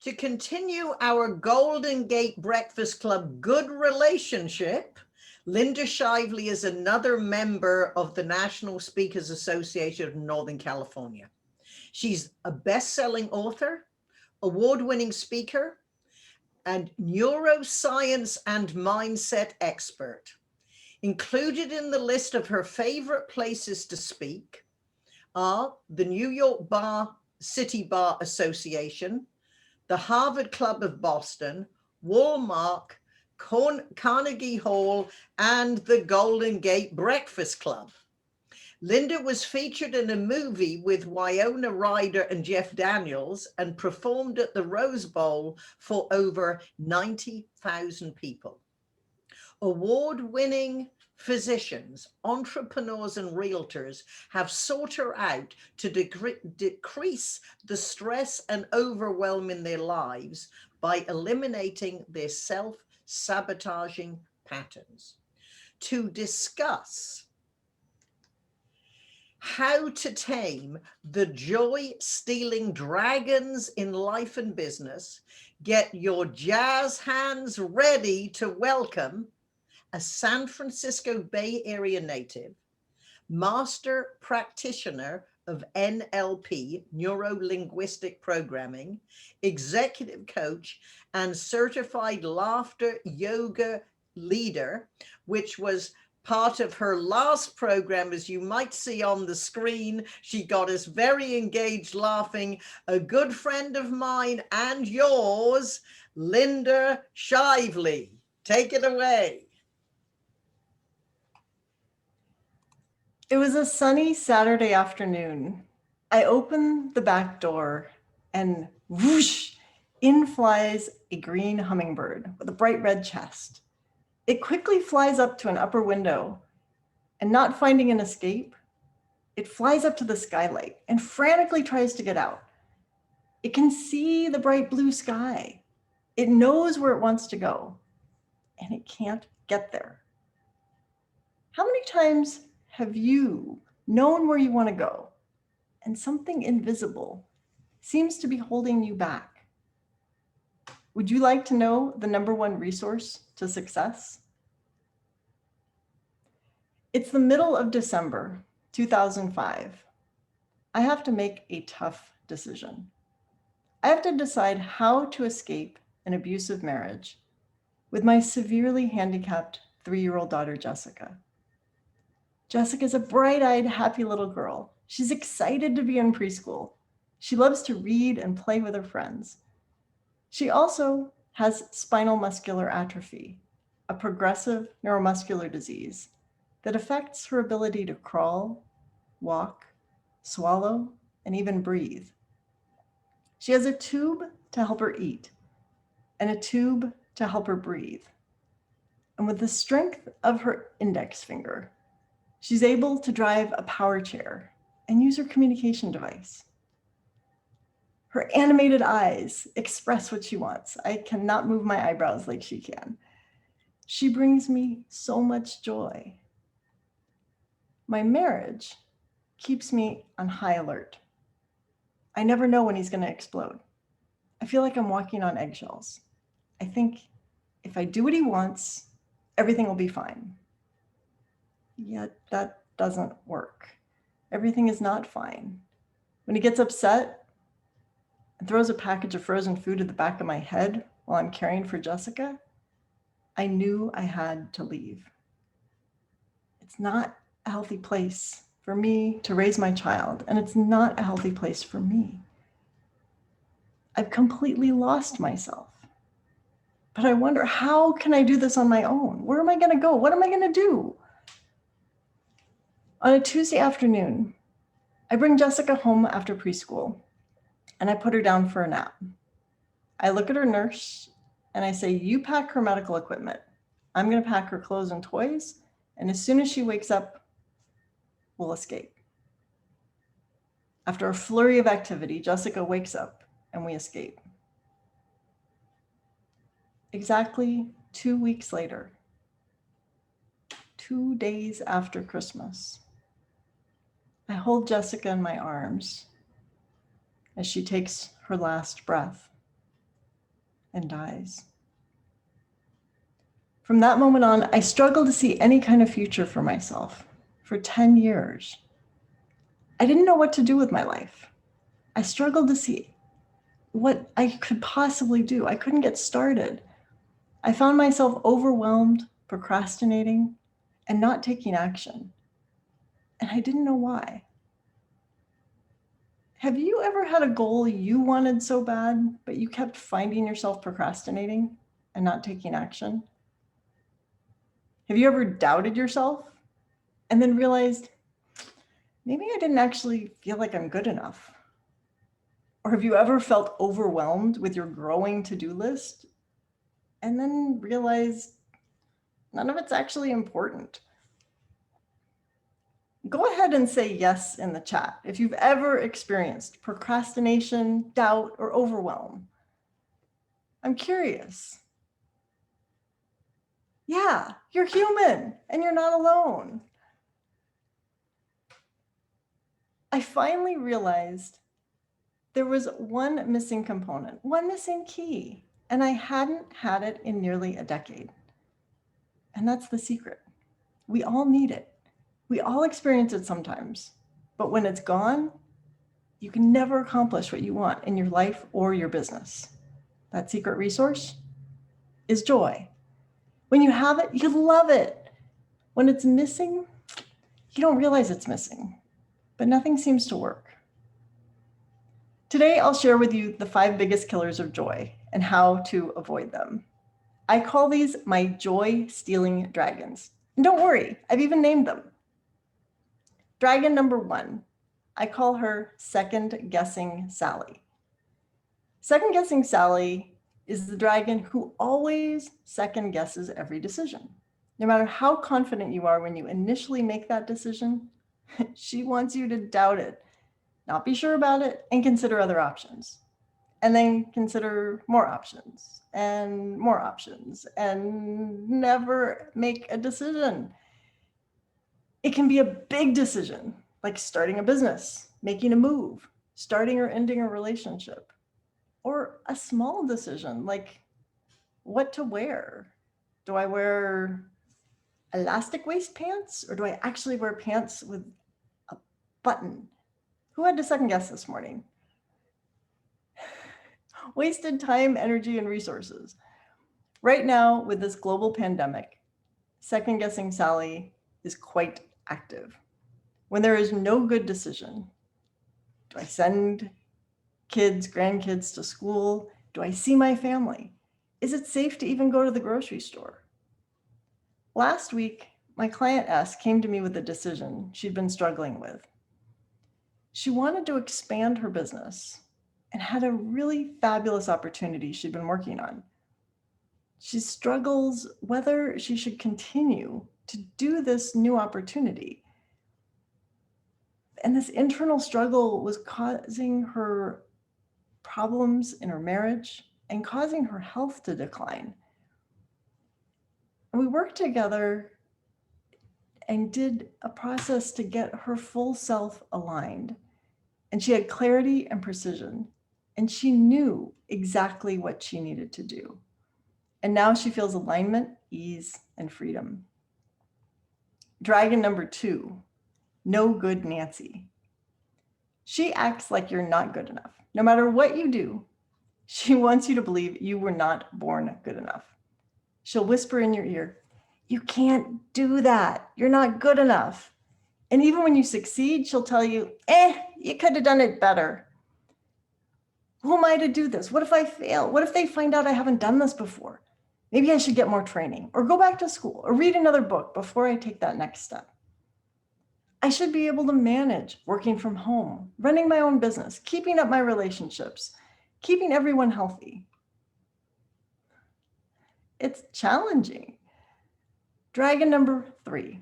To continue our Golden Gate Breakfast Club good relationship, Linda Shively is another member of the National Speakers Association of Northern California. She's a best-selling author, award-winning speaker, and neuroscience and mindset expert. Included in the list of her favorite places to speak are the New York City Bar Association, the Harvard Club of Boston, Walmart, Carnegie Hall, and the Golden Gate Breakfast Club. Linda was featured in a movie with Winona, Ryder, and Jeff Daniels and performed at the Rose Bowl for over 90,000 people. Award-winning physicians, entrepreneurs, and realtors have sought her out to decrease the stress and overwhelm in their lives by eliminating their self-sabotaging patterns. To discuss how to tame the joy-stealing dragons in life and business, get your jazz hands ready to welcome a San Francisco Bay Area native, master practitioner of NLP, neuro-linguistic programming, executive coach, and certified laughter yoga leader, which was part of her last program. As you might see on the screen, she got us very engaged laughing. A good friend of mine and yours, Linda Shively. Take it away. It was a sunny Saturday afternoon. I opened the back door and whoosh, in flies a green hummingbird with a bright red chest. It quickly flies up to an upper window and, not finding an escape, it flies up to the skylight and frantically tries to get out. It can see the bright blue sky. It knows where it wants to go, and it can't get there. How many times have you known where you want to go, and something invisible seems to be holding you back? Would you like to know the #1 resource to success? It's the middle of December, 2005. I have to make a tough decision. I have to decide how to escape an abusive marriage with my severely handicapped 3-year-old daughter, Jessica. Jessica's a bright-eyed, happy little girl. She's excited to be in preschool. She loves to read and play with her friends. She also has spinal muscular atrophy, a progressive neuromuscular disease that affects her ability to crawl, walk, swallow, and even breathe. She has a tube to help her eat and a tube to help her breathe. And with the strength of her index finger, she's able to drive a power chair and use her communication device. Her animated eyes express what she wants. I cannot move my eyebrows like she can. She brings me so much joy. My marriage keeps me on high alert. I never know when he's going to explode. I feel like I'm walking on eggshells. I think if I do what he wants, everything will be fine. Yet that doesn't work. Everything is not fine. When he gets upset and throws a package of frozen food at the back of my head while I'm caring for Jessica, I knew I had to leave. It's not a healthy place for me to raise my child, and it's not a healthy place for me. I've completely lost myself. But I wonder, how can I do this on my own? Where am I going to go? What am I going to do? On a Tuesday afternoon, I bring Jessica home after preschool, and I put her down for a nap. I look at her nurse, and I say, you pack her medical equipment. I'm going to pack her clothes and toys, and as soon as she wakes up, we'll escape. After a flurry of activity, Jessica wakes up, and we escape. Exactly 2 weeks later, 2 days after Christmas, I hold Jessica in my arms as she takes her last breath. and dies. From that moment on, I struggled to see any kind of future for myself for 10 years. I didn't know what to do with my life. I struggled to see what I could possibly do. I couldn't get started. I found myself overwhelmed, procrastinating, and not taking action. And I didn't know why. Have you ever had a goal you wanted so bad, but you kept finding yourself procrastinating and not taking action? Have you ever doubted yourself and then realized, maybe I didn't actually feel like I'm good enough? Or have you ever felt overwhelmed with your growing to-do list and then realized none of it's actually important? Go ahead and say yes in the chat if you've ever experienced procrastination, doubt, or overwhelm. I'm curious. Yeah, you're human and you're not alone. I finally realized there was one missing component, one missing key, and I hadn't had it in nearly a decade. And that's the secret. We all need it. We all experience it sometimes, but when it's gone, you can never accomplish what you want in your life or your business. That secret resource is joy. When you have it, you love it. When it's missing, you don't realize it's missing, but nothing seems to work. Today, I'll share with you the 5 biggest killers of joy and how to avoid them. I call these my joy-stealing dragons. And don't worry, I've even named them. Dragon number 1, I call her second-guessing Sally. Second-guessing Sally is the dragon who always second-guesses every decision. No matter how confident you are when you initially make that decision, she wants you to doubt it, not be sure about it, and consider other options. And then consider more options, and never make a decision. It can be a big decision, like starting a business, making a move, starting or ending a relationship, or a small decision, like what to wear. Do I wear elastic waist pants, or do I actually wear pants with a button? Who had to second guess this morning? Wasted time, energy, and resources. Right now, with this global pandemic, second-guessing Sally is quite active. When there is no good decision, do I send kids, grandkids to school? Do I see my family? Is it safe to even go to the grocery store? Last week, my client S came to me with a decision she'd been struggling with. She wanted to expand her business and had a really fabulous opportunity she'd been working on. She struggles whether she should continue to do this new opportunity. And this internal struggle was causing her problems in her marriage and causing her health to decline. And we worked together and did a process to get her full self aligned. And she had clarity and precision. And she knew exactly what she needed to do. And now she feels alignment, ease, and freedom. Dragon number 2, no good Nancy. She acts like you're not good enough. No matter what you do, she wants you to believe you were not born good enough. She'll whisper in your ear, you can't do that. You're not good enough. And even when you succeed, she'll tell you, you could have done it better. Who am I to do this? What if I fail? What if they find out I haven't done this before? Maybe I should get more training or go back to school or read another book before I take that next step. I should be able to manage working from home, running my own business, keeping up my relationships, keeping everyone healthy. It's challenging. Dragon number 3,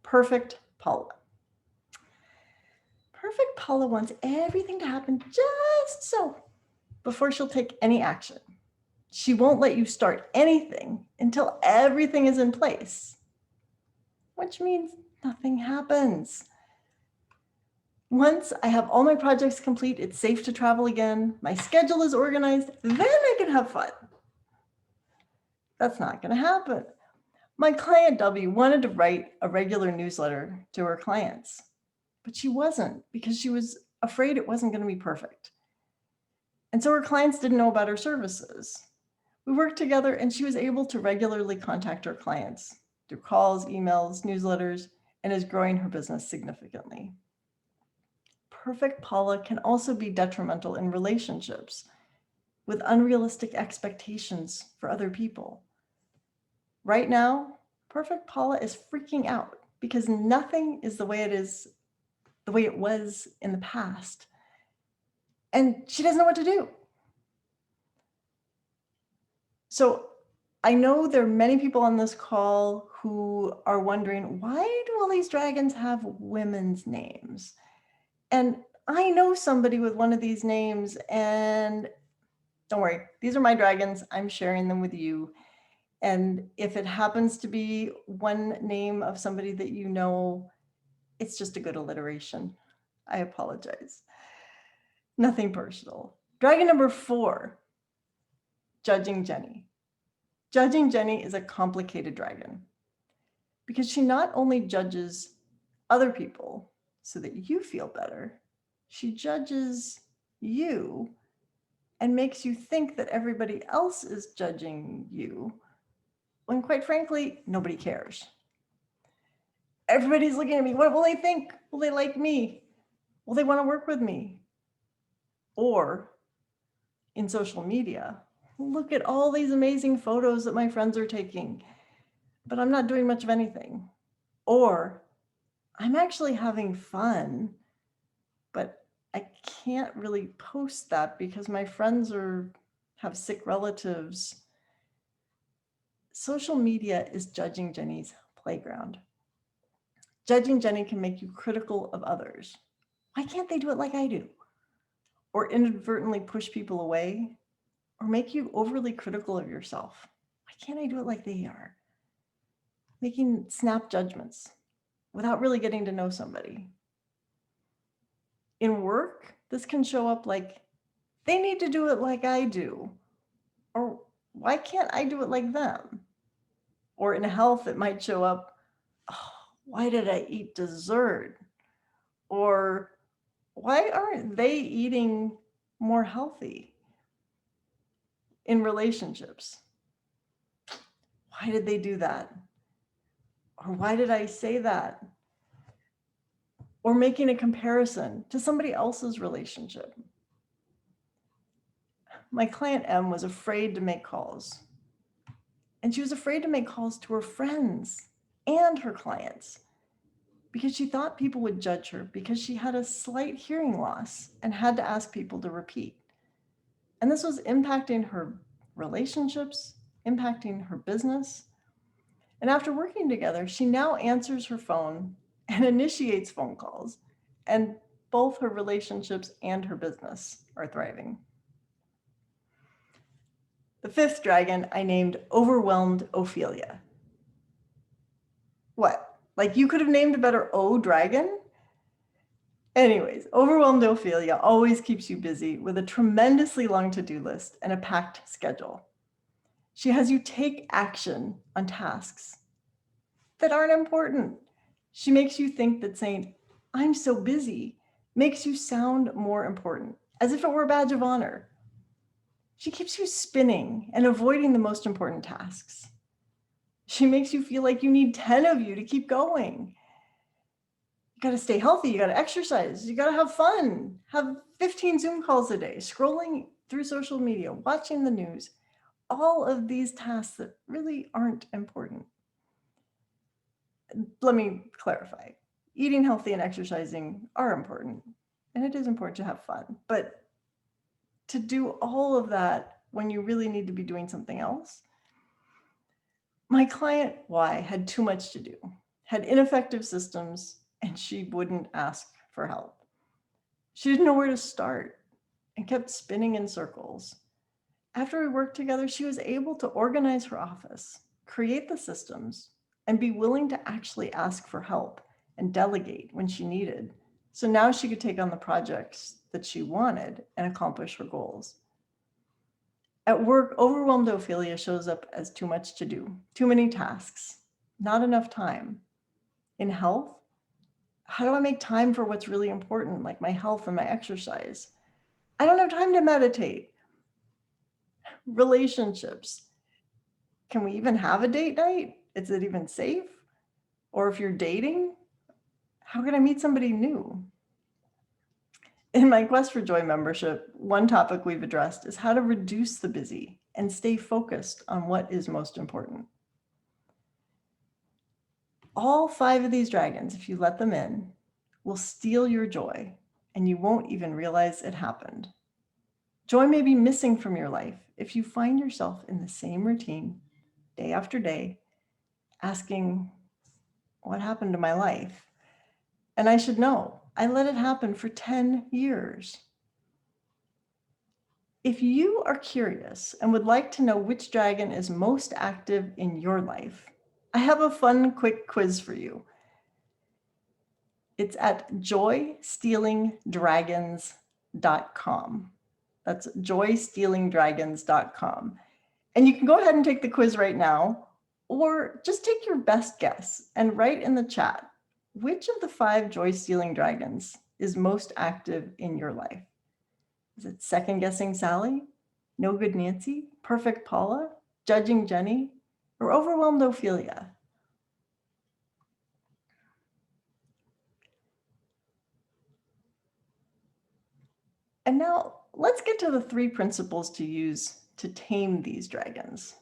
perfect Paula. Perfect Paula wants everything to happen just so before she'll take any action. She won't let you start anything until everything is in place, which means nothing happens. Once I have all my projects complete, it's safe to travel again, my schedule is organized, then I can have fun. That's not going to happen. My client W wanted to write a regular newsletter to her clients, but she wasn't because she was afraid it wasn't going to be perfect. And so her clients didn't know about her services. We worked together and she was able to regularly contact her clients through calls, emails, newsletters, and is growing her business significantly. Perfect Paula can also be detrimental in relationships with unrealistic expectations for other people. Right now, Perfect Paula is freaking out because nothing is the way it was in the past. And she doesn't know what to do. So I know there are many people on this call who are wondering, why do all these dragons have women's names? And I know somebody with one of these names, and don't worry, these are my dragons. I'm sharing them with you. And if it happens to be one name of somebody that you know, it's just a good alliteration. I apologize. Nothing personal. Dragon number 4, Judging Jenny. Judging Jenny is a complicated dragon because she not only judges other people so that you feel better, she judges you and makes you think that everybody else is judging you when, quite frankly, nobody cares. Everybody's looking at me. What will they think? Will they like me? Will they want to work with me? Or in social media, look at all these amazing photos that my friends are taking, but I'm not doing much of anything. Or I'm actually having fun, but I can't really post that because my friends have sick relatives. Social media is Judging Jenny's playground. Judging Jenny can make you critical of others. Why can't they do it like I do? Or inadvertently push people away, or make you overly critical of yourself. Why can't I do it like they are? Making snap judgments without really getting to know somebody. In work, this can show up like, they need to do it like I do, or why can't I do it like them? Or in health, it might show up, oh, why did I eat dessert? Or why aren't they eating more healthy? In relationships, why did they do that? Or why did I say that? Or making a comparison to somebody else's relationship. My client M was afraid to make calls. And she was afraid to make calls to her friends and her clients because she thought people would judge her because she had a slight hearing loss and had to ask people to repeat. And this was impacting her relationships, impacting her business. And after working together, she now answers her phone and initiates phone calls. And both her relationships and her business are thriving. The 5th dragon I named Overwhelmed Ophelia. What? Like you could have named a better O dragon? Anyways, Overwhelmed Ophelia always keeps you busy with a tremendously long to-do list and a packed schedule. She has you take action on tasks that aren't important. She makes you think that saying, I'm so busy, makes you sound more important, as if it were a badge of honor. She keeps you spinning and avoiding the most important tasks. She makes you feel like you need 10 of you to keep going. You got to stay healthy. You got to exercise. You got to have fun. Have 15 Zoom calls a day, scrolling through social media, watching the news. All of these tasks that really aren't important. Let me clarify. Eating healthy and exercising are important, and it is important to have fun. But to do all of that when you really need to be doing something else. My client Y had too much to do, had ineffective systems, and she wouldn't ask for help. She didn't know where to start and kept spinning in circles. After we worked together, she was able to organize her office, create the systems, and be willing to actually ask for help and delegate when she needed. So now she could take on the projects that she wanted and accomplish her goals. At work, overwhelmed Ophelia shows up as too much to do, too many tasks, not enough time. In health, how do I make time for what's really important, like my health and my exercise? I don't have time to meditate. Relationships. Can we even have a date night? Is it even safe? Or if you're dating, how can I meet somebody new? In my Quest for Joy membership, one topic we've addressed is how to reduce the busy and stay focused on what is most important. All 5 of these dragons, if you let them in, will steal your joy, and you won't even realize it happened. Joy may be missing from your life if you find yourself in the same routine day after day, asking, what happened to my life? And I should know, I let it happen for 10 years. If you are curious and would like to know which dragon is most active in your life, I have a fun, quick quiz for you. It's at joystealingdragons.com. That's joystealingdragons.com. And you can go ahead and take the quiz right now, or just take your best guess and write in the chat, which of the 5 joy-stealing dragons is most active in your life? Is it second-guessing Sally, no good Nancy, perfect Paula, judging Jenny, or overwhelmed Ophelia? And now let's get to the 3 principles to use to tame these dragons.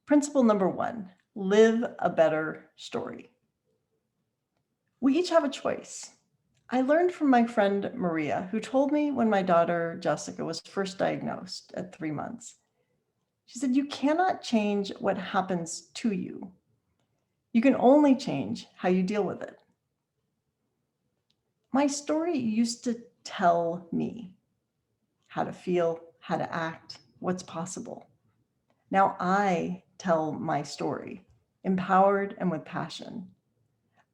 Principle number 1, live a better story. We each have a choice. I learned from my friend Maria, who told me when my daughter Jessica was first diagnosed at 3 months. She said, you cannot change what happens to you. You can only change how you deal with it. My story used to tell me how to feel, how to act, what's possible. Now I tell my story, empowered and with passion.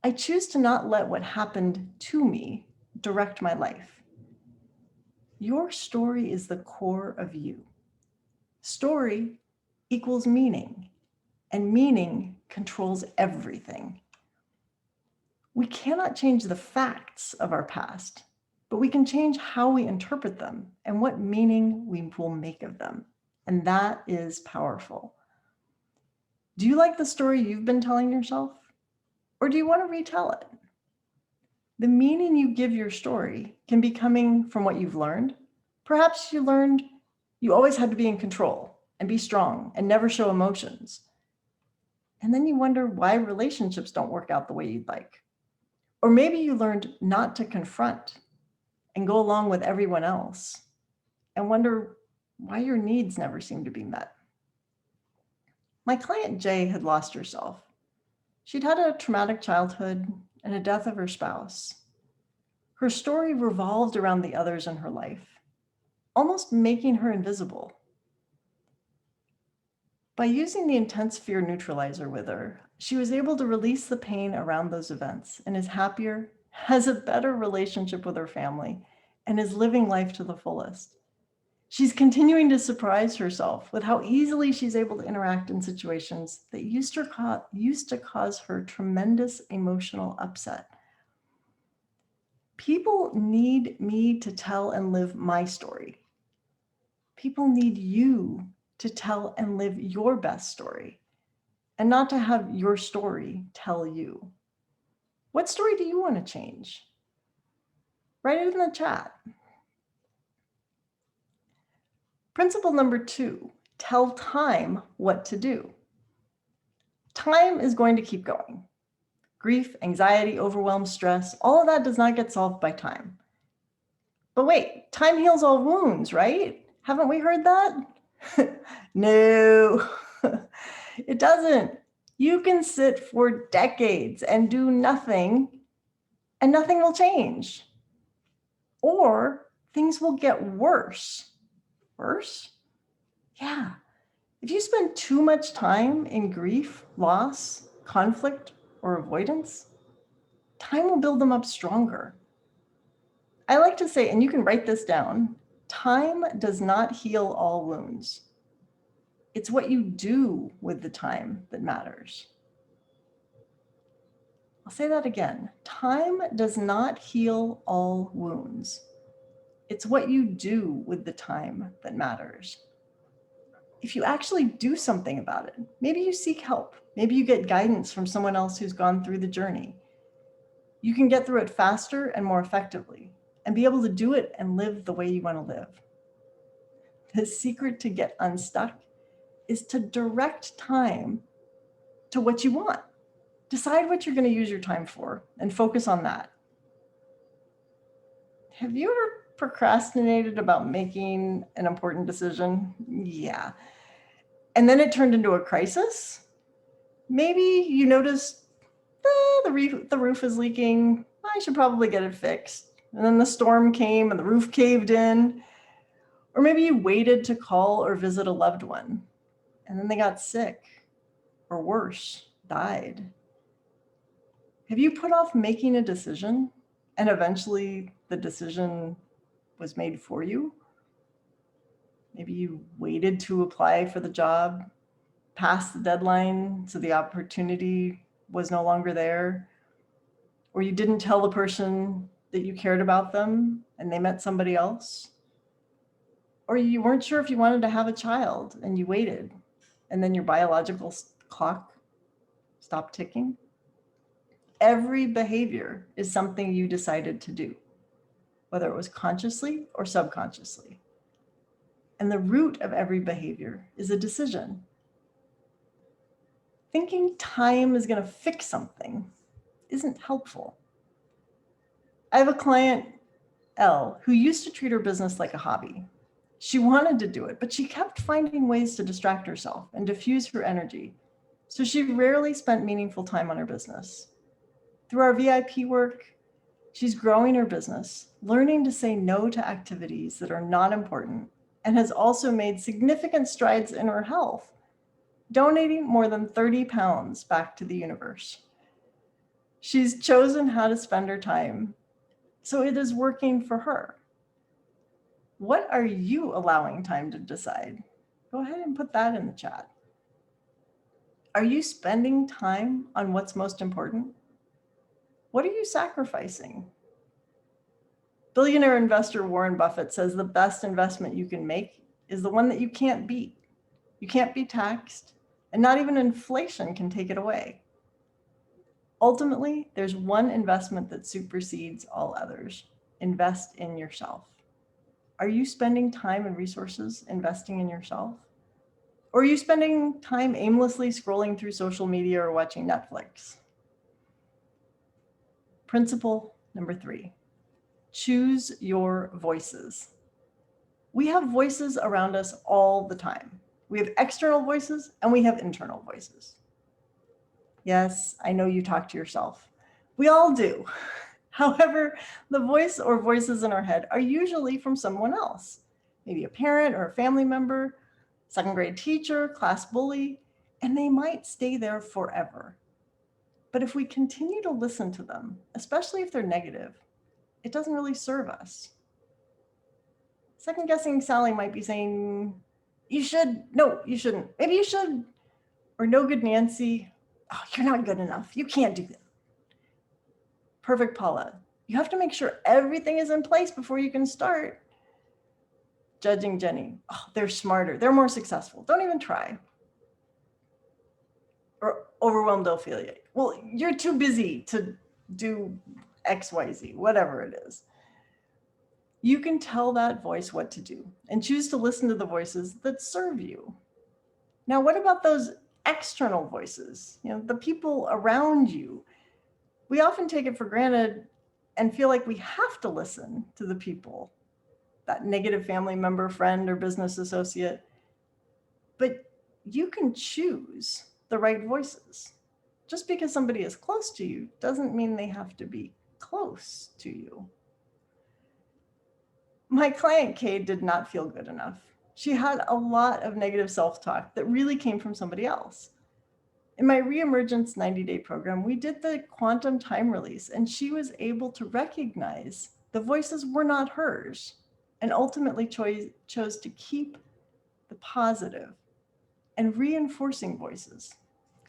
I choose to not let what happened to me direct my life. Your story is the core of you. Story equals meaning, and meaning controls everything. We cannot change the facts of our past, but we can change how we interpret them and what meaning we will make of them. And that is powerful. Do you like the story you've been telling yourself? Or do you want to retell it? The meaning you give your story can be coming from what you've learned. Perhaps you learned you always had to be in control and be strong and never show emotions. And then you wonder why relationships don't work out the way you'd like. Or maybe you learned not to confront and go along with everyone else and wonder why your needs never seem to be met. My client Jay had lost herself. She'd had a traumatic childhood and a death of her spouse. Her story revolved around the others in her life, almost making her invisible. By using the intense fear neutralizer with her, she was able to release the pain around those events and is happier, has a better relationship with her family, and is living life to the fullest. She's continuing to surprise herself with how easily she's able to interact in situations that used to cause her tremendous emotional upset. People need me to tell and live my story. People need you to tell and live your best story, and not to have your story tell you. What story do you want to change? Write it in the chat. Principle number 2, tell time what to do. Time is going to keep going. Grief, anxiety, overwhelm, stress, all of that does not get solved by time. But wait, time heals all wounds, right? Haven't we heard that? No, it doesn't. You can sit for decades and do nothing, and nothing will change. Or things will get worse. Worse? Yeah. If you spend too much time in grief, loss, conflict, or avoidance, time will build them up stronger. I like to say, and you can write this down, Time does not heal all wounds. It's what you do with the time that matters. I'll say that again. Time does not heal all wounds. It's what you do with the time that matters. If you actually do something about it, maybe you seek help, maybe you get guidance from someone else who's gone through the journey, you can get through it faster and more effectively and be able to do it and live the way you want to live. The secret to get unstuck is to direct time to what you want. Decide what you're going to use your time for and focus on that. Have you ever procrastinated about making an important decision? Yeah. And then it turned into a crisis? Maybe you noticed the roof is leaking. I should probably get it fixed. And then the storm came and the roof caved in. Or maybe you waited to call or visit a loved one, and then they got sick, or worse, died. Have you put off making a decision and eventually the decision was made for you? Maybe you waited to apply for the job, past the deadline, so the opportunity was no longer there. Or you didn't tell the person that you cared about them and they met somebody else. Or you weren't sure if you wanted to have a child and you waited, and then your biological clock stopped ticking. Every behavior is something you decided to do, whether it was consciously or subconsciously. And the root of every behavior is a decision. Thinking time is going to fix something isn't helpful. I have a client, Elle, who used to treat her business like a hobby. She wanted to do it, but she kept finding ways to distract herself and diffuse her energy. So she rarely spent meaningful time on her business. Through our VIP work, she's growing her business, learning to say no to activities that are not important, and has also made significant strides in her health, donating more than 30 pounds back to the universe. She's chosen how to spend her time, so it is working for her. What are you allowing time to decide? Go ahead and put that in the chat. Are you spending time on what's most important? What are you sacrificing? Billionaire investor Warren Buffett says the best investment you can make is the one that you can't beat. You can't be taxed, and not even inflation can take it away. Ultimately, there's one investment that supersedes all others. Invest in yourself. Are you spending time and resources investing in yourself? Or are you spending time aimlessly scrolling through social media or watching Netflix? Principle number 3, choose your voices. We have voices around us all the time. We have external voices and we have internal voices. Yes, I know you talk to yourself. We all do. However, the voice or voices in our head are usually from someone else, maybe a parent or a family member, second grade teacher, class bully, and they might stay there forever. But if we continue to listen to them, especially if they're negative, it doesn't really serve us. Second guessing Sally might be saying, you should, no, you shouldn't, maybe you should, or no good Nancy, oh, you're not good enough, you can't do that. Perfect Paula, you have to make sure everything is in place before you can start. Judging Jenny, oh, they're smarter, they're more successful, don't even try. Or overwhelmed Ophelia, well, you're too busy to do XYZ, whatever it is. You can tell that voice what to do and choose to listen to the voices that serve you. Now, what about those external voices? The people around you. We often take it for granted and feel like we have to listen to the people, that negative family member, friend, or business associate. But you can choose the right voices. Just because somebody is close to you doesn't mean they have to be close to you. My client Kay did not feel good enough. She had a lot of negative self-talk that really came from somebody else. In my Reemergence 90-day program, we did the quantum time release, and she was able to recognize the voices were not hers. and ultimately chose to keep the positive and reinforcing voices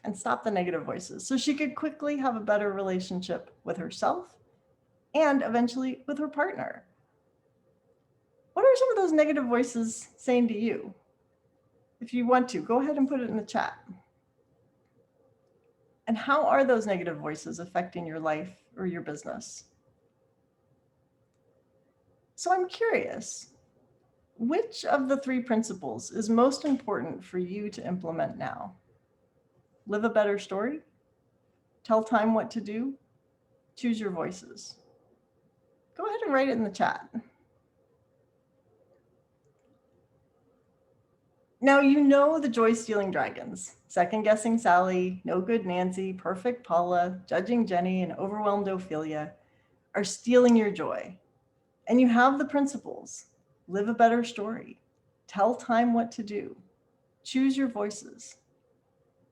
and stop the negative voices so she could quickly have a better relationship with herself and eventually with her partner. What are some of those negative voices saying to you? If you want to, go ahead and put it in the chat. And how are those negative voices affecting your life or your business? So I'm curious, which of the three principles is most important for you to implement now? Live a better story? Tell time what to do? Choose your voices. Go ahead and write it in the chat. Now you know the joy-stealing dragons: second-guessing Sally, no good Nancy, perfect Paula, judging Jenny, and overwhelmed Ophelia are stealing your joy. And you have the principles: live a better story, tell time what to do, choose your voices.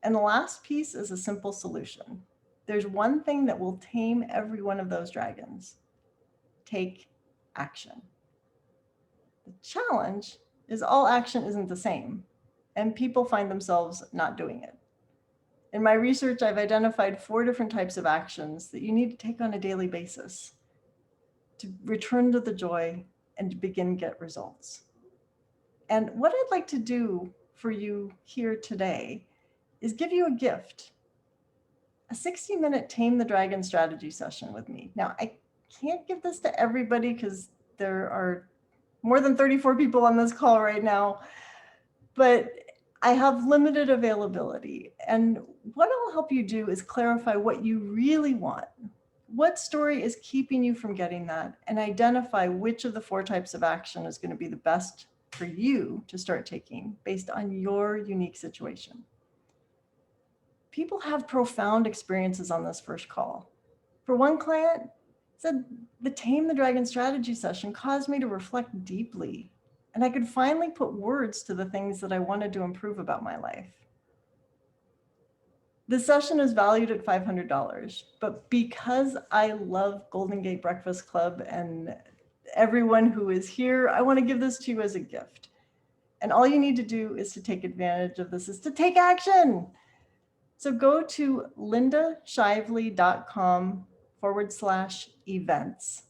And the last piece is a simple solution. There's one thing that will tame every one of those dragons: take action. The challenge is all action isn't the same, and people find themselves not doing it. In my research, I've identified 4 different types of actions that you need to take on a daily basis to return to the joy and to begin get results. And what I'd like to do for you here today is give you a gift, a 60-minute Tame the Dragon strategy session with me. Now, I can't give this to everybody because there are more than 34 people on this call right now, but I have limited availability. And what I'll help you do is clarify what you really want. What story is keeping you from getting that, and identify which of the 4 types of action is going to be the best for you to start taking based on your unique situation. People have profound experiences on this first call. For one client, said the Tame the Dragon strategy session caused me to reflect deeply, and I could finally put words to the things that I wanted to improve about my life. The session is valued at $500, but because I love Golden Gate Breakfast Club and everyone who is here, I want to give this to you as a gift. And all you need to do is to take advantage of this, is to take action. So go to lindashively.com/events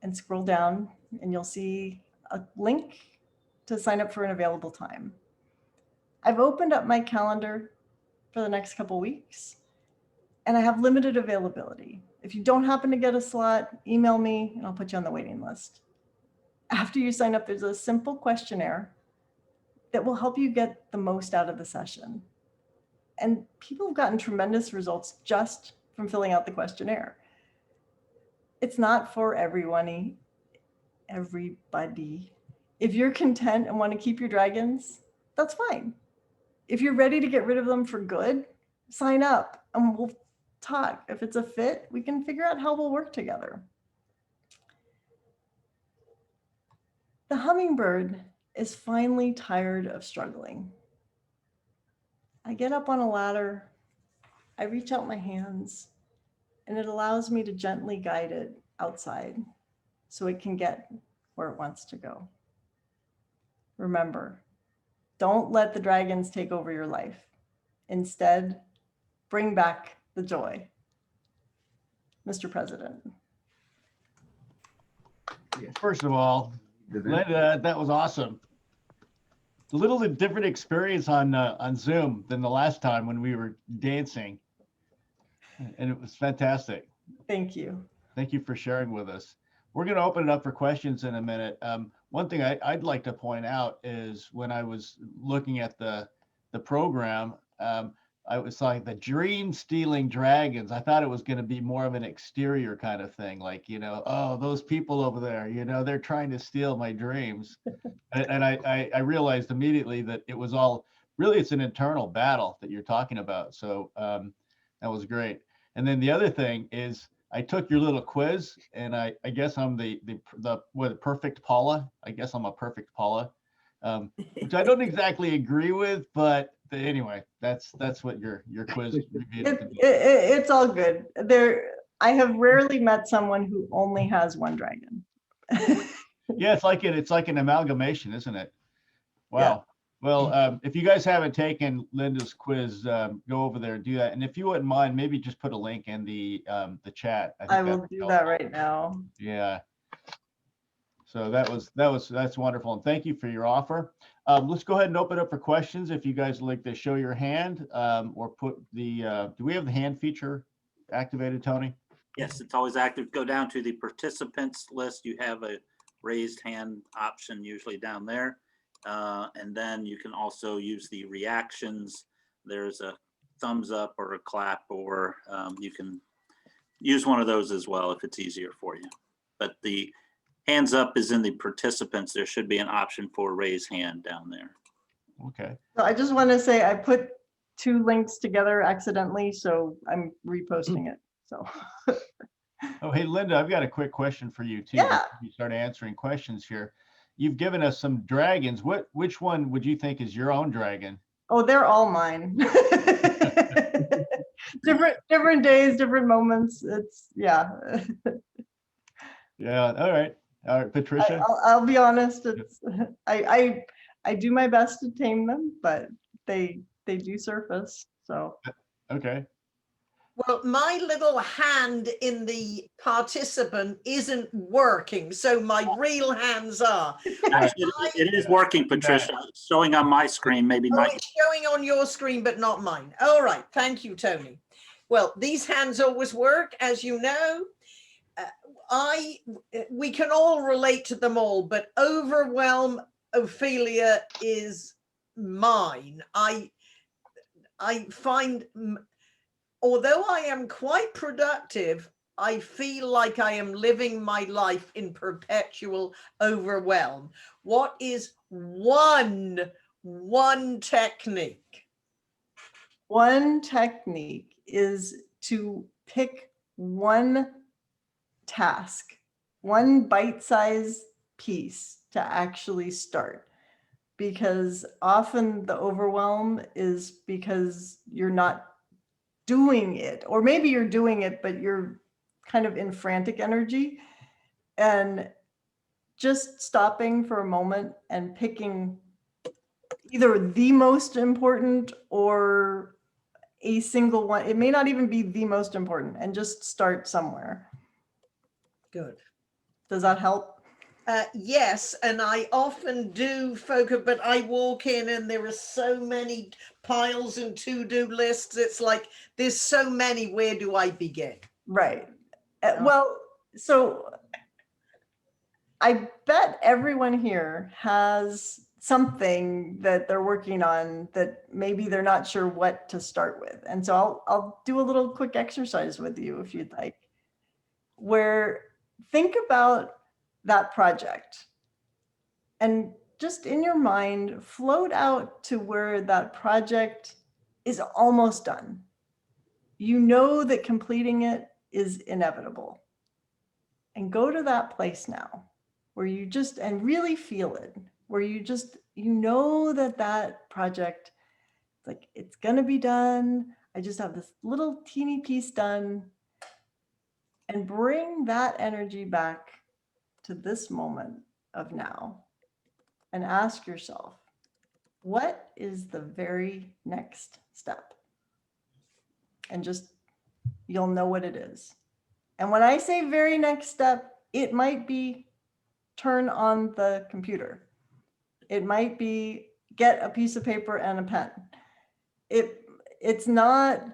and scroll down, and you'll see a link to sign up for an available time. I've opened up my calendar for the next couple weeks, and I have limited availability. If you don't happen to get a slot, email me and I'll put you on the waiting list. After you sign up, there's a simple questionnaire that will help you get the most out of the session. And people have gotten tremendous results just from filling out the questionnaire. It's not for everybody. If you're content and want to keep your dragons, that's fine. If you're ready to get rid of them for good, sign up and we'll talk. If it's a fit, we can figure out how we'll work together. The hummingbird is finally tired of struggling. I get up on a ladder, I reach out my hands, and it allows me to gently guide it outside so it can get where it wants to go. Remember, don't let the dragons take over your life. Instead, bring back the joy. Mr. President. First of all, Linda, that was awesome. A little different experience on Zoom than the last time when we were dancing, and it was fantastic. Thank you. Thank you for sharing with us. We're going to open it up for questions in a minute. One thing I'd like to point out is when I was looking at the program, I was like the dream stealing dragons. I thought it was going to be more of an exterior kind of thing, like, you know, oh, those people over there, you know, they're trying to steal my dreams. And I realized immediately that it was all really, it's an internal battle that you're talking about. So that was great. And then the other thing is I took your little quiz, and I guess I'm the perfect Paula. I guess I'm a perfect Paula, which I don't exactly agree with, but anyway, that's what your quiz revealed to be. It's all good. I have rarely met someone who only has one dragon. Yeah, it's like an amalgamation, isn't it? Wow. Yeah. Well, if you guys haven't taken Linda's quiz, go over there and do that. And if you wouldn't mind, maybe just put a link in the chat. I think I will do that right now. Yeah. So that's wonderful, and thank you for your offer. Let's go ahead and open up for questions. If you guys would like to show your hand or put the do we have the hand feature activated, Tony? Yes, it's always active. Go down to the participants list. You have a raised hand option usually down there. And then you can also use the reactions. There's a thumbs up or a clap, or you can use one of those as well if it's easier for you. But the hands up is in the participants. There should be an option for raise hand down there. Okay. So I just want to say I put 2 links together accidentally, so I'm reposting it. So. Oh, hey, Linda, I've got a quick question for you too. Yeah. You start answering questions here. You've given us some dragons. Which one would you think is your own dragon? Oh, they're all mine. different days, different moments. It's yeah. Yeah. All right, Patricia. I'll be honest. It's I do my best to tame them, but they do surface. So. Okay. Well, my little hand in the participant isn't working, so my real hands are. Actually, it is working, Patricia. It's showing on my screen, maybe Oh, not. it's showing on your screen, but not mine. All right. Thank you, Tony. Well, these hands always work, as you know. We can all relate to them all, but overwhelm, Ophelia, is mine. I find, although I am quite productive, I feel like I am living my life in perpetual overwhelm. What is one technique? One technique is to pick one task, one bite-sized piece to actually start. Because often the overwhelm is because you're not doing it, or maybe you're doing it, but you're kind of in frantic energy, and just stopping for a moment and picking either the most important or a single one. It may not even be the most important, and just start somewhere. Good. Does that help? Yes, and I often do focus, but I walk in and there are so many piles and to-do lists. It's like there's so many. Where do I begin? Right. Well, so I bet everyone here has something that they're working on that maybe they're not sure what to start with. And so I'll do a little quick exercise with you if you'd like, where think about that project and just in your mind float out to where that project is almost done. You know that completing it is inevitable, and go to that place now where you just and really feel it, where you know that project, like, it's going to be done. I just have this little teeny piece done, and bring that energy back to this moment of now and ask yourself, what is the very next step? And just, you'll know what it is. And when I say very next step, it might be turn on the computer. It might be get a piece of paper and a pen. It's not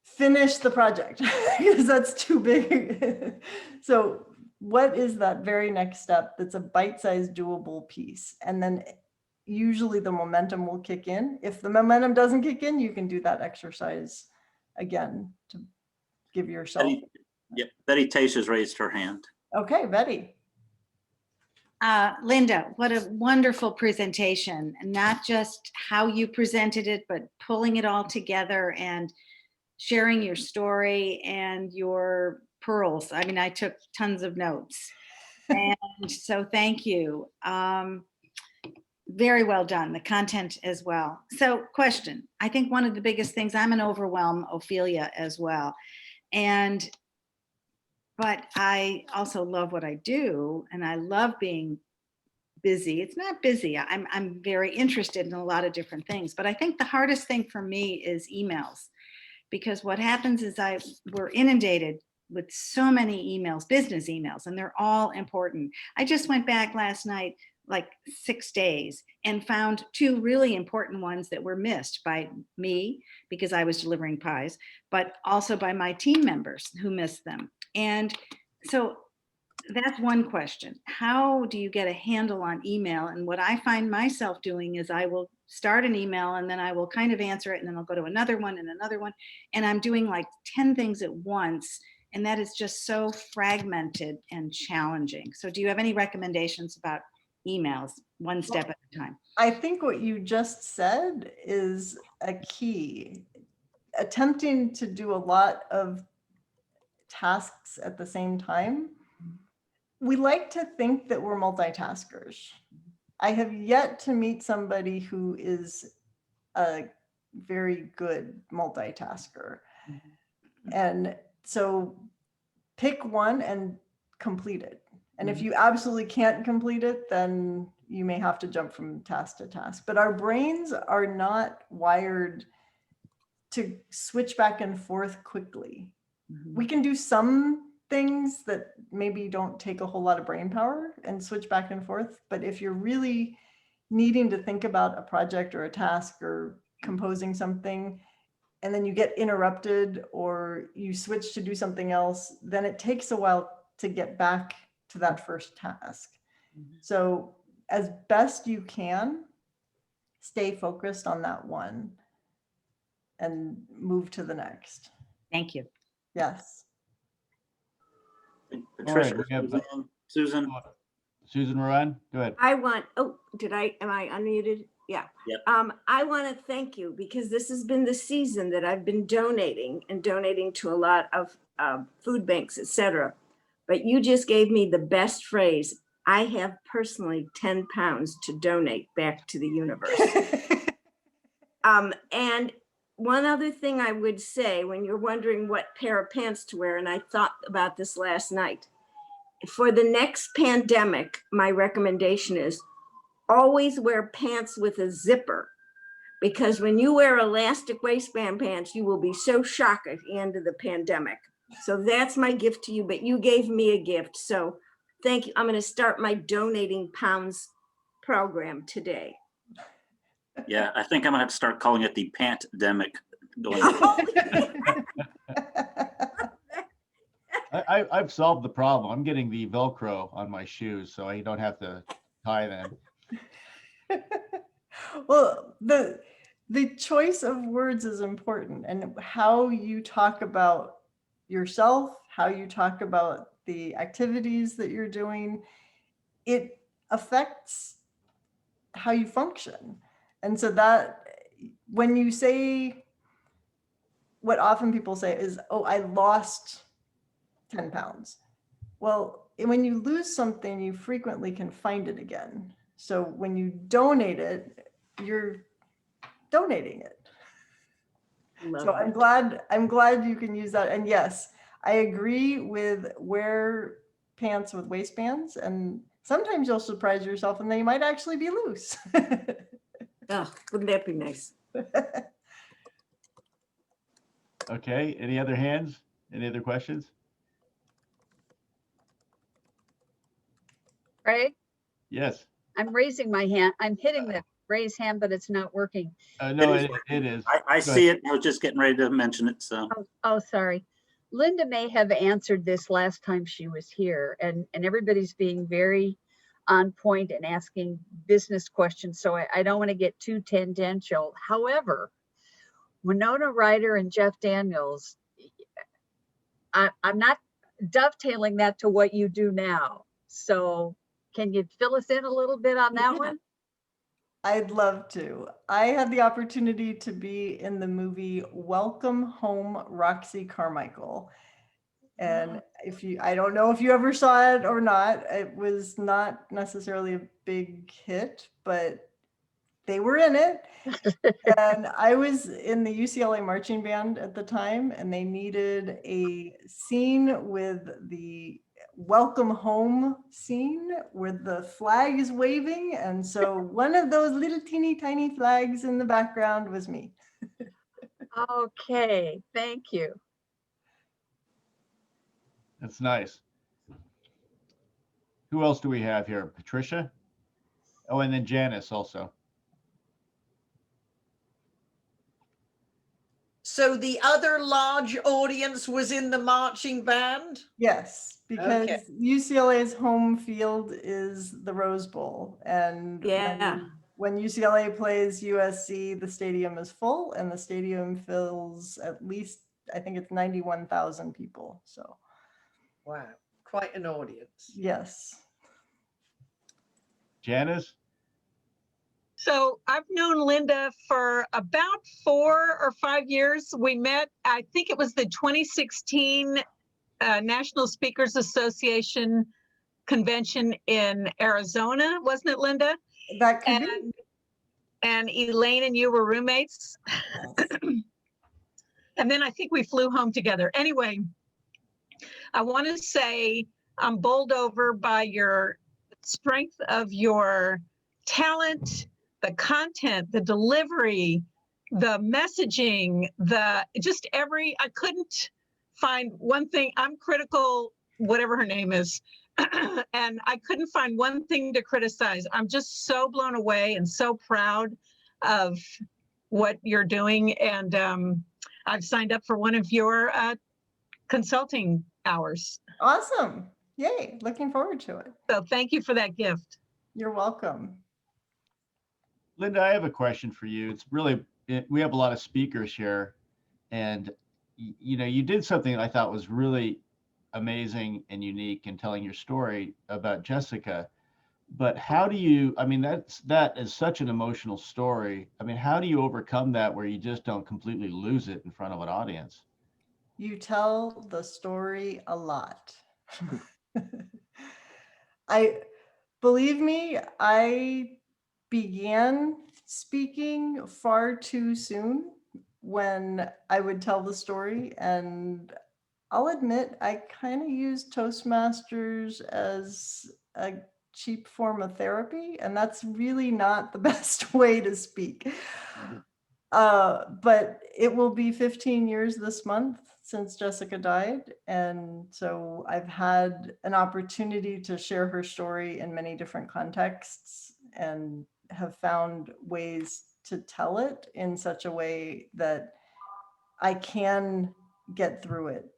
finish the project because that's too big. So what is that very next step that's a bite-sized doable piece? And then usually the momentum will kick in. If the momentum doesn't kick in, you can do that exercise again to give yourself. Betty Tace has raised her hand. Okay, Betty. Linda, what a wonderful presentation, and not just how you presented it, but pulling it all together and sharing your story and your pearls. I mean, I took tons of notes, and so thank you. Very well done, the content as well. So question, I think one of the biggest things, I'm an overwhelm Ophelia as well. And but I also love what I do, and I love being busy. It's not busy. I'm very interested in a lot of different things, but I think the hardest thing for me is emails, because what happens is we're inundated with so many emails, business emails, and they're all important. I just went back last night, like 6 days, and found 2 really important ones that were missed by me because I was delivering pies, but also by my team members who missed them. And so that's one question. How do you get a handle on email? And what I find myself doing is I will start an email and then I will kind of answer it, and then I'll go to another one and another one. And I'm doing like 10 things at once. And that is just so fragmented and challenging. So do you have any recommendations about emails, one step at a time? I think what you just said is a key. Attempting to do a lot of tasks at the same time. We like to think that we're multitaskers. I have yet to meet somebody who is a very good multitasker. And so pick one and complete it. And if you absolutely can't complete it, then you may have to jump from task to task. But our brains are not wired to switch back and forth quickly. We can do some things that maybe don't take a whole lot of brain power and switch back and forth. But if you're really needing to think about a project or a task or composing something, and then you get interrupted or you switch to do something else, then it takes a while to get back to that first task. So as best you can, stay focused on that one and move to the next. Thank you. Yes. Patricia, we have, Susan. Susan Moran, go ahead. am I unmuted? Yeah. Yep. I want to thank you because this has been the season that I've been donating to a lot of food banks, etc. But you just gave me the best phrase. I have personally 10 pounds to donate back to the universe. And one other thing I would say, when you're wondering what pair of pants to wear, and I thought about this last night, for the next pandemic, my recommendation is always wear pants with a zipper, because when you wear elastic waistband pants, you will be so shocked at the end of the pandemic. So that's my gift to you, but you gave me a gift. So thank you. I'm going to start my donating pounds program today. Yeah, I think I'm gonna have to start calling it the pant-demic. I've solved the problem. I'm getting the Velcro on my shoes, so I don't have to tie them. Well, the choice of words is important, and how you talk about yourself, how you talk about the activities that you're doing, it affects how you function. And so that when you say, what often people say is, oh, I lost 10 pounds. Well, when you lose something, you frequently can find it again. So when you donate it, you're donating it. So I'm glad you can use that. And yes, I agree with wear pants with waistbands, and sometimes you'll surprise yourself and they might actually be loose. Oh, wouldn't that be nice? Okay, any other hands? Any other questions? Craig, Yes. I'm raising my hand. I'm hitting the raise hand, but it's not working. No, it is. I see it. I was just getting ready to mention it. So Oh, sorry. Linda may have answered this last time she was here, and everybody's being very on point and asking business questions. So I don't want to get too tangential. However, Winona Ryder and Jeff Daniels, I'm not dovetailing that to what you do now. So can you fill us in a little bit on that one? I'd love to. I had the opportunity to be in the movie Welcome Home, Roxy Carmichael. And I don't know if you ever saw it or not. It was not necessarily a big hit, but they were in it. And I was in the UCLA marching band at the time, and they needed a scene with the welcome home scene where the flag is waving. And so one of those little teeny tiny flags in the background was me. Okay, thank you. That's nice. Who else do we have here? Patricia? Oh, and then Janice also. So the other large audience was in the marching band? Yes, because Okay. UCLA's home field is the Rose Bowl. And Yeah. when UCLA plays USC, the stadium is full, and the stadium fills at least, I think it's 91,000 people. So, Wow, quite an audience. yes. Janice? So I've known Linda for about 4 or 5 years. We met, I think it was the 2016 National Speakers Association convention in Arizona, wasn't it, Linda? That could be. And Elaine and you were roommates. And then I think we flew home together. Anyway, I want to say I'm bowled over by your strength of your talent, the content, the delivery, the messaging, I couldn't find one thing. I'm critical, whatever her name is, and I couldn't find one thing to criticize. I'm just so blown away and so proud of what you're doing. And I've signed up for one of your consulting hours. Awesome. Yay. Looking forward to it. So thank you for that gift. You're welcome. Linda, I have a question for you. It's really, we have a lot of speakers here, and you know, you did something I thought was really amazing and unique in telling your story about Jessica. But how do you, I mean, that is such an emotional story. I mean, how do you overcome that where you just don't completely lose it in front of an audience? You tell the story a lot. Believe me, I began speaking far too soon when I would tell the story. And I'll admit, I kind of used Toastmasters as a cheap form of therapy, and that's really not the best way to speak. But it will be 15 years this month since Jessica died. And so I've had an opportunity to share her story in many different contexts and have found ways to tell it in such a way that I can get through it.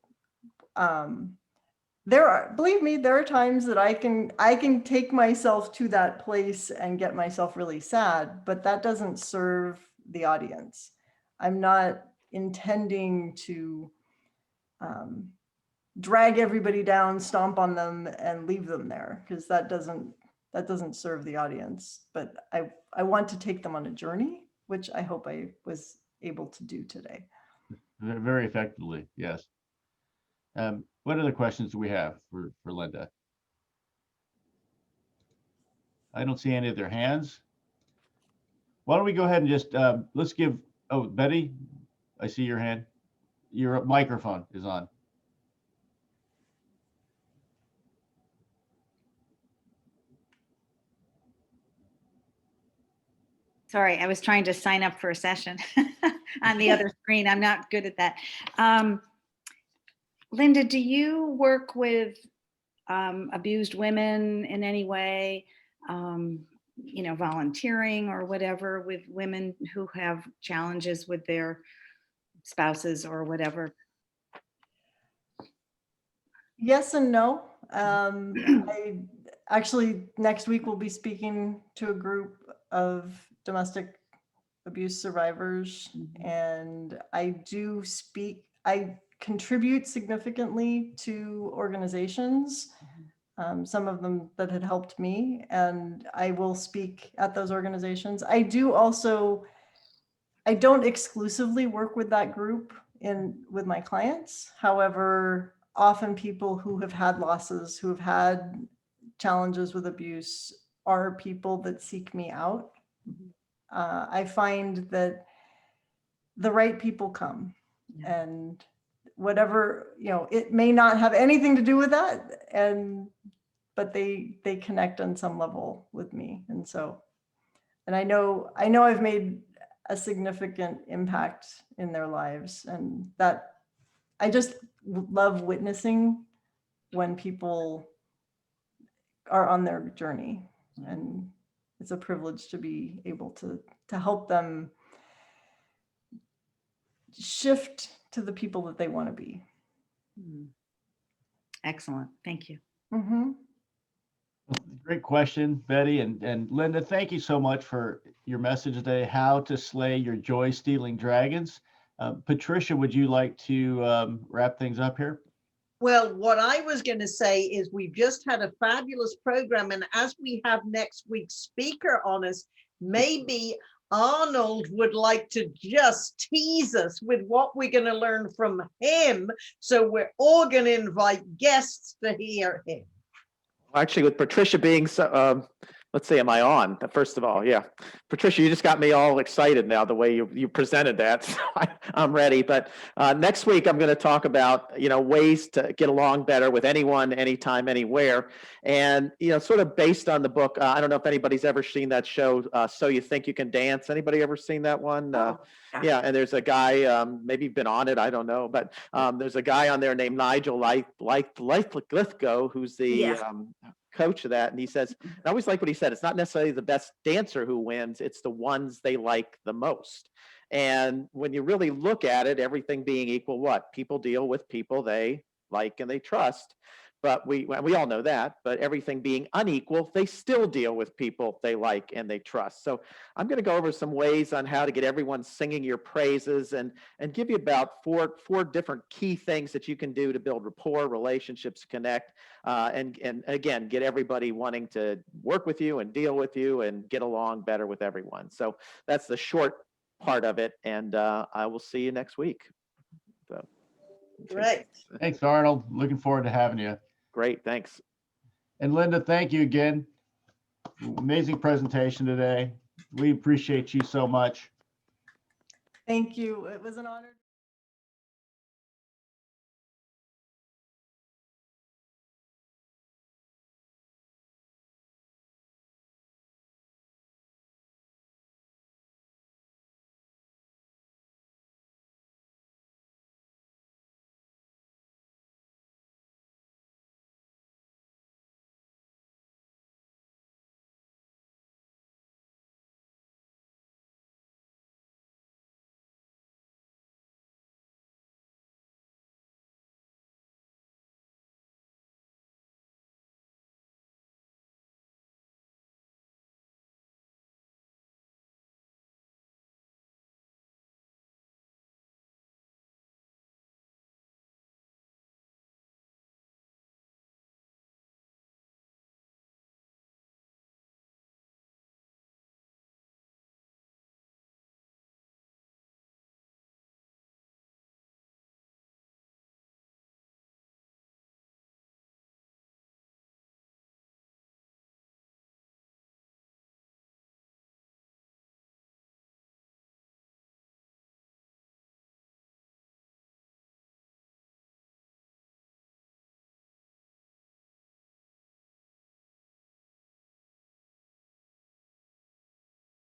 Believe me, there are times that I can take myself to that place and get myself really sad, but that doesn't serve the audience. I'm not intending to drag everybody down, stomp on them, and leave them there, because that doesn't serve the audience. But I want to take them on a journey, which I hope I was able to do today. Very effectively, yes. What other questions do we have for Linda? I don't see any of their hands. Why don't we go ahead and just, let's give, oh, Betty, I see your hand. Your microphone is on. Sorry, I was trying to sign up for a session on the other screen. I'm not good at that. Linda, do you work with abused women in any way? You know, volunteering or whatever with women who have challenges with their spouses or whatever? Yes and no. I actually next week will be speaking to a group of domestic abuse survivors, and I contribute significantly to organizations, some of them that had helped me, and I will speak at those organizations. I don't exclusively work with that group with my clients. However, often people who have had losses, who have had challenges with abuse, are people that seek me out. I find that the right people come, Yeah. and whatever, it may not have anything to do with that, but they connect on some level with me. And so, and I know I've made a significant impact in their lives, and that I just love witnessing when people are on their journey, and it's a privilege to be able to help them shift to the people that they want to be. Excellent. Thank you. Mm-hmm. Great question, Betty. And Linda, thank you so much for your message today, how to slay your joy-stealing dragons. Patricia, would you like to wrap things up here? Well, what I was going to say is we've just had a fabulous program, and as we have next week's speaker on us, maybe Arnold would like to just tease us with what we're going to learn from him. So we're all going to invite guests to hear him. Actually, with Patricia being so, let's see, am I on? First of all, yeah. Patricia, you just got me all excited now, the way you presented that. So I'm ready. But next week, I'm going to talk about, ways to get along better with anyone, anytime, anywhere. And, sort of based on the book, I don't know if anybody's ever seen that show, So You Think You Can Dance. Anybody ever seen that one? Yeah, and there's a guy, maybe you've been on it, I don't know, but there's a guy on there named Nigel Lithgow, who's the coach of that. And he says, I always like what he said, it's not necessarily the best dancer who wins, it's the ones they like the most. And when you really look at it, everything being equal, what? People deal with people they like and they trust. But we all know that, but everything being unequal, they still deal with people they like and they trust. So I'm going to go over some ways on how to get everyone singing your praises, and give you about four different key things that you can do to build rapport, relationships, connect, and again, get everybody wanting to work with you and deal with you and get along better with everyone. So that's the short part of it, and I will see you next week. So, Great. Thanks, Arnold. Looking forward to having you. Great, thanks. And Linda, thank you again. Amazing presentation today. We appreciate you so much. Thank you. It was an honor.